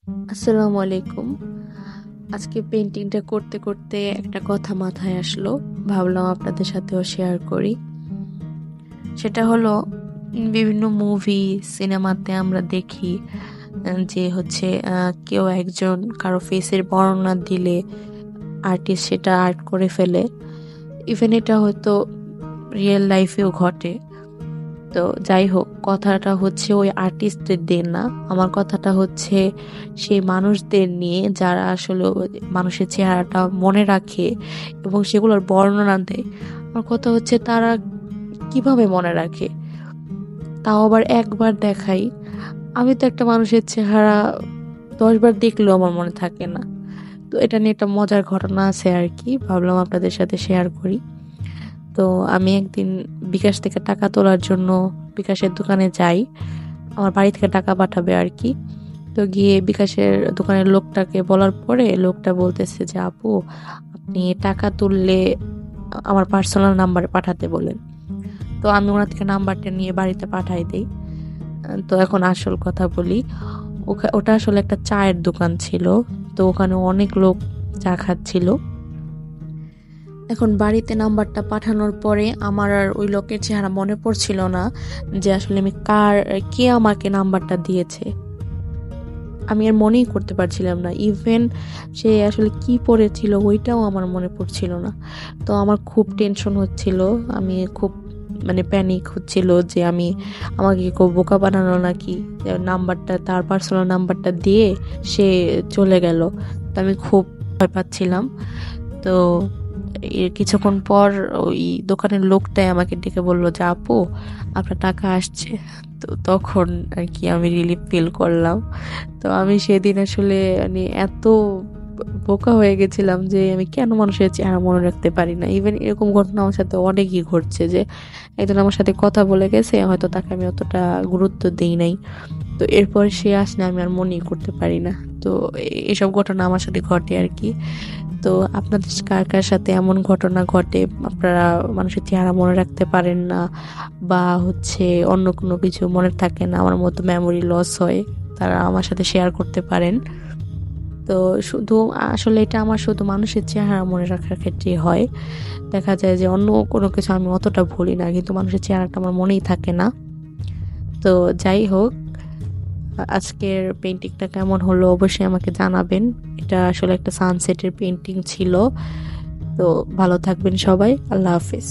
আসসালামু আলাইকুম। আজকে পেইন্টিংটা করতে করতে একটা কথা মাথায় আসলো, ভাবলাম আপনাদের সাথেও শেয়ার করি। সেটা হলো বিভিন্ন মুভি সিনেমাতে আমরা দেখি যে হচ্ছে কেউ একজন কারো ফেসের বর্ণনা দিলে আর্টিস্ট সেটা আর্ট করে ফেলে। ইভেন এটা হয়তো রিয়েল লাইফেও ঘটে। তো যাই হোক, কথাটা হচ্ছে ওই আর্টিস্টদের দিয়ে না, আমার কথাটা হচ্ছে সেই মানুষদের নিয়ে যারা আসলে ওই মানুষের চেহারাটা মনে রাখে এবং সেগুলোর বর্ণনা দেয়। আমার কথা হচ্ছে তারা কিভাবে মনে রাখে, তাও আবার একবার দেখাই। আমি তো একটা মানুষের চেহারা 10 বার দেখলেও আমার মনে থাকে না। তো এটা নিয়ে একটা মজার ঘটনা আছে আর কি, ভাবলাম আপনাদের সাথে শেয়ার করি। তো আমি একদিন বিকাশ থেকে টাকা তোলার জন্য বিকাশের দোকানে যাই, আমার বাড়ি থেকে টাকা পাঠাবে আর কি। তো গিয়ে বিকাশের দোকানের লোকটাকে বলার পরে লোকটা বলতেছে যে আপু, আপনি টাকা তুললে আমার পার্সোনাল নাম্বারে পাঠাতে বলেন। তো আমি ওনার থেকে নাম্বারটা নিয়ে বাড়িতে পাঠাই দিই। তো এখন আসল কথা বলি, ওটা আসলে একটা চায়ের দোকান ছিল। তো ওখানে অনেক লোক চা খাচ্ছিল। এখন বাড়িতে নাম্বারটা পাঠানোর পরে আমার আর ওই লোকের চেহারা মনে পড়ছিল না যে আসলে কে আমাকে নাম্বারটা দিয়েছে। আমি আর মনেই করতে পারছিলাম না, ইভেন সে আসলে কি পড়েছিল ওইটাও আমার মনে পড়ছিল না। তো আমার খুব টেনশন হচ্ছিল, আমি খুব প্যানিক হচ্ছিল যে আমাকে কেউ বোকা বানানো নাকি, নাম্বারটা তার পার্সোনাল নাম্বারটা দিয়ে সে চলে গেল। তো আমি খুব ভয় পাচ্ছিলাম। তো এর কিছুক্ষণ পর ওই দোকানের লোকটাই আমাকে ডেকে বলল যে আপু, আপনার টাকা আসছে। তো তখন আর কি আমি রিলিফ ফিল করলাম। তো আমি সেদিন আসলে এত বোকা হয়ে গেছিলাম যে আমি কেন মানুষের চেহারা মনে রাখতে পারি না। ইভেন এরকম ঘটনা আমার সাথে অনেকই ঘটছে যে একজন আমার সাথে কথা বলে গেছে, হয়তো তাকে আমি অতটা গুরুত্ব দিই নাই। তো এরপর সে আসলে আমি আর মনেই করতে পারি না। তো এসব ঘটনা আমার সাথে ঘটে আর কি। তো আপনাদের কার কার সাথে এমন ঘটনা ঘটে, আপনারা মানুষের চেহারা মনে রাখতে পারেন না বা হচ্ছে অন্য কোনো কিছু মনে থাকে না, আমার মতো মেমোরি লস হয়, তারা আমার সাথে শেয়ার করতে পারেন। তো শুধু আসলে এটা আমার শুধু মানুষের চেহারা মনে রাখার ক্ষেত্রে হয়। দেখা যায় যে অন্য কোনো কিছু আমি অতটা ভুলি না, কিন্তু মানুষের চেহারাটা আমার মনেই থাকে না। তো যাই হোক, আজকের পেইন্টিংটা কেমন হলো অবশ্যই আমাকে জানাবেন। এটা আসলে একটা সানসেটের পেইন্টিং ছিল। তো ভালো থাকবেন সবাই, আল্লাহ হাফেজ।